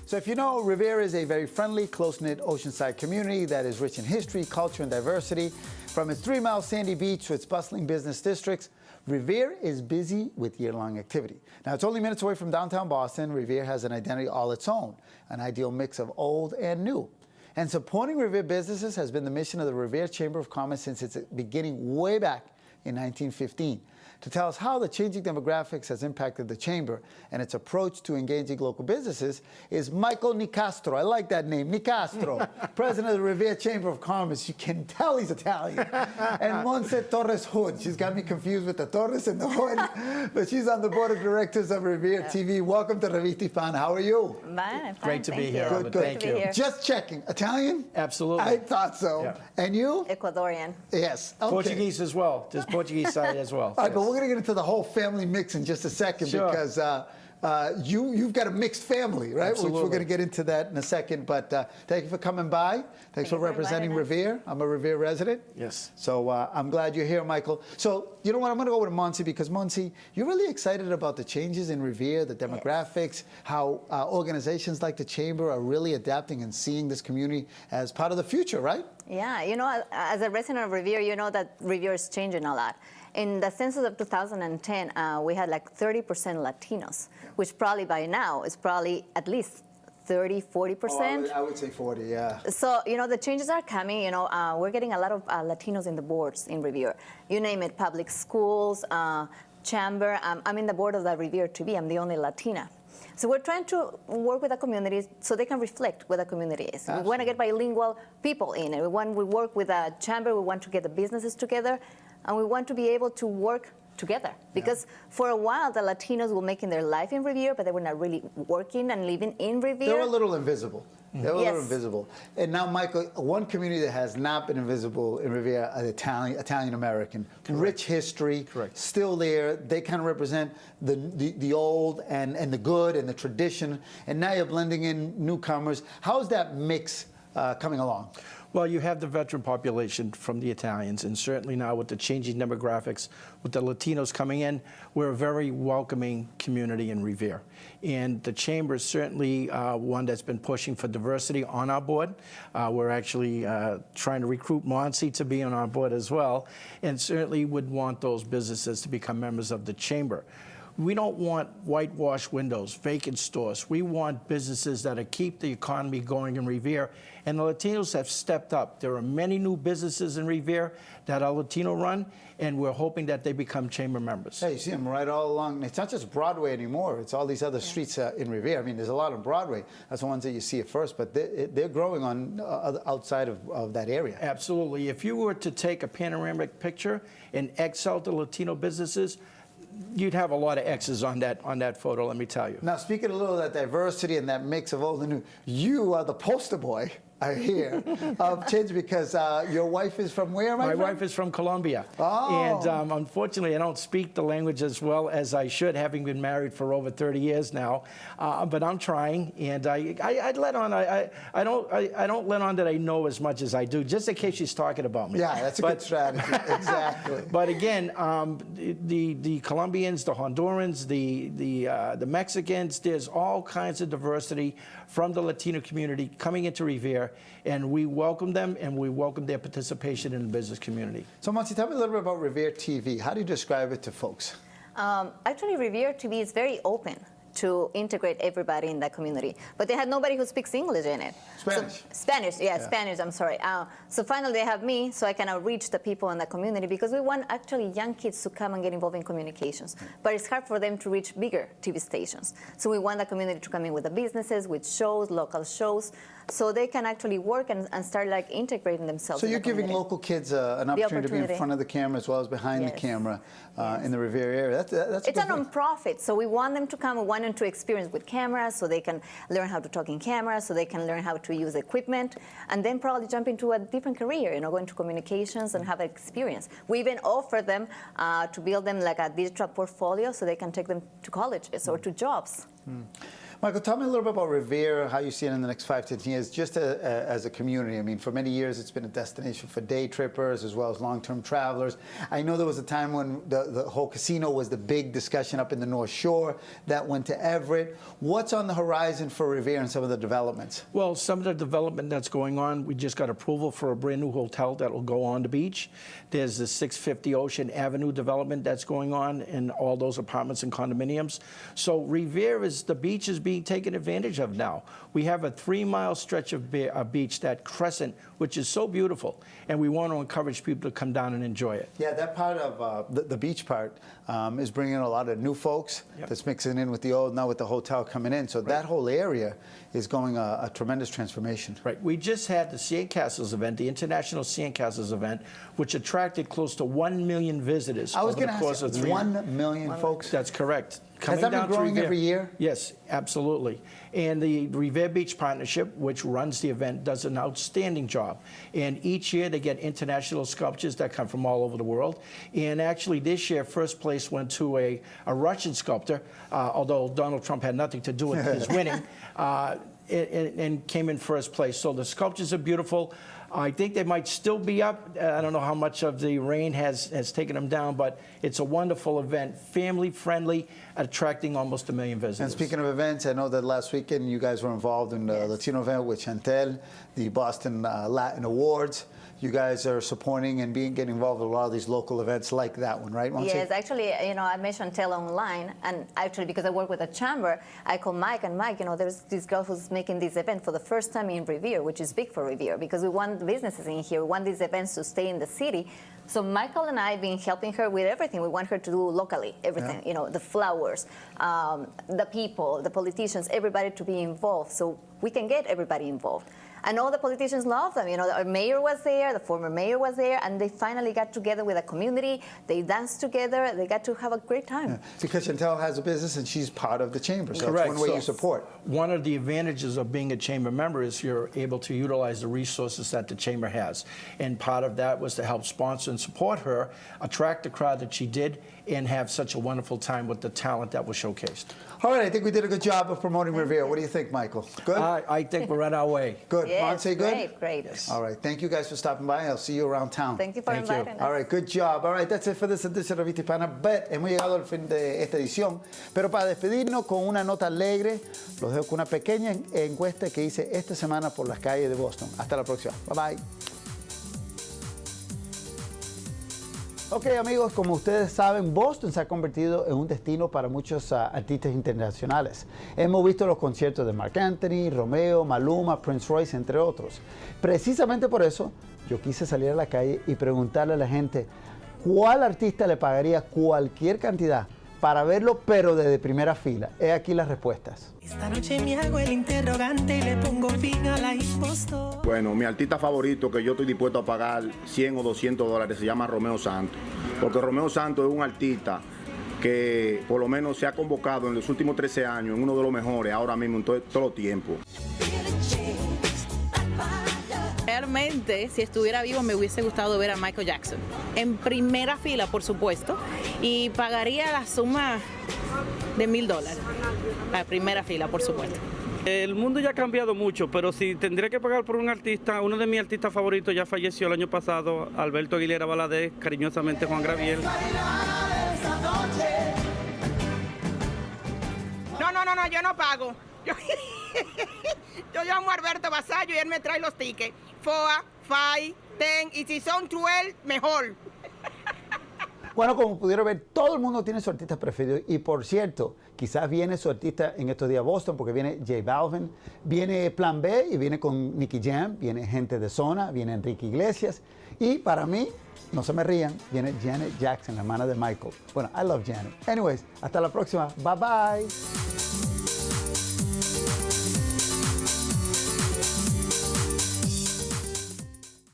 So if you know, Revere is a very friendly, close-knit oceanside community that is rich in history, culture, and diversity. From its 3-mile sandy beach to its bustling business districts, Revere is busy with year-long activity. Now, it's only minutes away from downtown Boston. Revere has an identity all its own, an ideal mix of old and new. And supporting Revere businesses has been the mission of the Revere Chamber of Commerce since its beginning way back in 1915. To tell us how the changing demographics has impacted the Chamber and its approach to engaging local businesses is Michael Nicastro. I like that name, Nicastro, president of the Revere Chamber of Commerce. You can tell he's Italian. And Monse Torres Hood. She's got me confused with the Torres and the Hood, but she's on the board of directors of Revere TV. Welcome to Revista Hispana. How are you? Fine. Great to be here. Good. Thank you. Just checking. Italian? Absolutely. I thought so. Yeah. And you? Ecuadorian. Yes. Okay. Portuguese as well. There's Portuguese side as well. All right, but we're going to get into the whole family mix in just a second. Sure. Because you've got a mixed family, right? Absolutely. Which we're going to get into that in a second. But thank you for coming by. Thanks for representing Revere. I'm a Revere resident. Yes. So I'm glad you're here, Michael. So you know what? I'm going to go with Monse because Monse, you're really excited about the changes in Revere, the demographics, how organizations like the Chamber are really adapting and seeing this community as part of the future, right? Yeah, you know, as a resident of Revere, you know that Revere is changing a lot. In the census of 2010, we had like 30% Latinos, which probably by now is probably at least 30, 40%. I would say 40, yeah. So, you know, the changes are coming. You know, we're getting a lot of Latinos in the boards in Revere. You name it, public schools, chamber. I'm in the board of the Revere TV. I'm the only Latina. So we're trying to work with the communities so they can reflect what the community is. Absolutely. We want to get bilingual people in. And we work with a chamber. We want to get the businesses together. And we want to be able to work together. Because for a while, the Latinos were making their life in Revere, but they were not really working and living in Revere. They're a little invisible. They're a Yes. little invisible. And now, Michael, one community that has not been invisible in Revere, Italian-American. Rich history. Correct. Still there. They kind of represent the old and the good and the tradition. And now you're blending in newcomers. How's that mix coming along? Well, you have the veteran population from the Italians, and certainly now with the changing demographics, with the Latinos coming in, we're a very welcoming community in Revere. And the Chamber is certainly one that's been pushing for diversity on our board. We're actually trying to recruit Monse to be on our board as well, and certainly would want those businesses to become members of the Chamber. We don't want whitewashed windows, vacant stores. We want businesses that keep the economy going in Revere, and the Latinos have stepped up. There are many new businesses in Revere that are Latino-run, and we're hoping that they become Chamber members. Hey, you see them right all along. It's not just Broadway anymore. It's all these other streets in Revere. I mean, there's a lot on Broadway. That's the ones that you see at first, but they're growing on outside of that area. Absolutely. If you were to take a panoramic picture and X out the Latino businesses, you'd have a lot of X's on that photo, let me tell you. Now, speaking a little of that diversity and that mix of old and new, you are the poster boy, I hear, of change because your wife is from where, My wife is from Colombia. Oh. And unfortunately, I don't speak the language as well as I should, having been married for over 30 years now. But I'm trying, and I let on. I don't let on that I know as much as I do, just in case she's talking about me. Yeah, that's a good strategy. Exactly. But again, the Colombians, the Hondurans, the Mexicans, there's all kinds of diversity from the Latino community coming into Revere, and we welcome them, and we welcome their participation in the business community. So, Monse, tell me a little bit about Revere TV. How do you describe it to folks? Actually, Revere TV is very open to integrate everybody in that community. But they had nobody who speaks English in it. Spanish. So, Spanish, yeah, Spanish, I'm sorry. So finally they have me, so I can outreach the people in the community, because we want actually young kids to come and get involved in communications. But it's hard for them to reach bigger TV stations. So we want the community to come in with the businesses, with shows, local shows, so they can actually work and start like integrating themselves. So in you're the giving community. local kids an opportunity to be in front of the camera as well as behind the camera in the Revere area. That's it's a non-profit, so we want them to come. We want them to experience with cameras, so they can learn how to talk in camera, so they can learn how to use equipment, and then probably jump into a different career, you know, go into communications and have experience. We even offer them to build them like a digital portfolio, so they can take them to colleges or to jobs. Michael, tell me a little bit about Revere, how you see it in the next 5 to 10 years, just as a community. I mean, for many years, it's been a destination for day trippers as well as long-term travelers. I know there was a time when the whole casino was the big discussion up in the North Shore. That went to Everett. What's on the horizon for Revere and some of the developments? Well, some of the development that's going on, we just got approval for a brand new hotel that will go on the beach. There's the 650 Ocean Avenue development that's going on in all those apartments and condominiums. So Revere is, the beach is being taken advantage of now. We have a 3-mile stretch of beach, that crescent, which is so beautiful, and we want to encourage people to come down and enjoy it. Yeah, that part of the beach part is bringing in a lot of new folks. Yep. That's mixing in with the old, now with the hotel coming in. So that whole area is going a tremendous transformation. Right. We just had the Sandcastles event, the International Sandcastles event, which attracted close to 1 million visitors I was over going the to course ask, of 3 1 million folks? That's correct. Has that been down to growing Revere. every year? Yes, absolutely. And the Revere Beach Partnership, which runs the event, does an outstanding job. And each year they get international sculptures that come from all over the world. And actually this year, first place went to a Russian sculptor, although Donald Trump had nothing to do with his winning, and came in first place. So the sculptures are beautiful. I think they might still be up. I don't know how much of the rain has taken them down, but it's a wonderful event, family-friendly, attracting almost 1 million visitors. And speaking of events, I know that last weekend you guys were involved in the Latino event with Chantel, the Boston Latin Awards. You guys are supporting and getting involved with a lot of these local events like that one, right, Monse? Yes, actually, I met Chantel online, and actually because I work with a chamber, I called Mike, and Mike, there's this girl who's making this event for the first time in Revere, which is big for Revere, because we want businesses in here, we want these events to stay in the city. So Michael and I have been helping her with everything. We want her to do locally, everything, the flowers, the people, the politicians, everybody to be involved, so we can get everybody involved. And all the politicians love them. Our mayor was there, the former mayor was there, and they finally got together with a community. They danced together. They got to have a great time. Yeah. Because Chantel has a business and she's part of the chamber, so Correct. that's one way you So support. One of the advantages of being a chamber member is you're able to utilize the resources that the chamber has. And part of that was to help sponsor and support her, attract the crowd that she did, and have such a wonderful time with the talent that was showcased. All right, I think we did a good job of promoting Revere. What do you think, Michael? Good? I think we're on our way. Good. Yes, Monse, good? great, great. Yes. All right, thank you guys for stopping by. I'll see you around town. Thank you for Thank you. inviting us. All right, good job. All right, that's it for this edition of Revista Hispana. But hemos llegado al fin de esta edición. Pero para despedirnos con una nota alegre, los dejo con una pequeña encuesta que hice esta semana por las calles de Boston. Hasta la próxima. Bye bye. Ok, amigos, como ustedes saben, Boston se ha convertido en un destino para muchos artistas internacionales. Hemos visto los conciertos de Marc Anthony, Romeo, Maluma, Prince Royce, entre otros. Precisamente por eso, yo quise salir a la calle y preguntarle a la gente cuál artista le pagaría cualquier cantidad para verlo, pero desde primera fila. He aquí las respuestas. Esta noche me hago el interrogante y le pongo fin a la impostora. Bueno, mi artista favorito que yo estoy dispuesto a pagar 100 o 200 dólares se llama Romeo Santos. Porque Romeo Santos es un artista que por lo menos se ha convocado en los últimos 13 años en uno de los mejores ahora mismo en todo los tiempos. Realmente, si estuviera vivo, me hubiese gustado ver a Michael Jackson. En primera fila, por supuesto, y pagaría la suma de $1,000. La primera fila, por supuesto. El mundo ya ha cambiado mucho, pero si tendría que pagar por un artista, uno de mis artistas favoritos ya falleció el año pasado, Alberto Vasallo, cariñosamente Juan Gabriel. No, yo no pago. Yo llamo a Alberto Vasallo y él me trae los tickets. 4, 5, 10 y si son 12, mejor. Bueno, como pudieron ver, todo el mundo tiene su artista preferido. Y por cierto, quizás viene su artista en estos días a Boston, porque viene J Balvin, viene Plan B y viene con Nicky Jam, viene gente de zona, viene Enrique Iglesias. Y para mí, no se me rían, viene Janet Jackson, la hermana de Michael. Bueno, I love Janet. Anyways, hasta la próxima. Bye bye.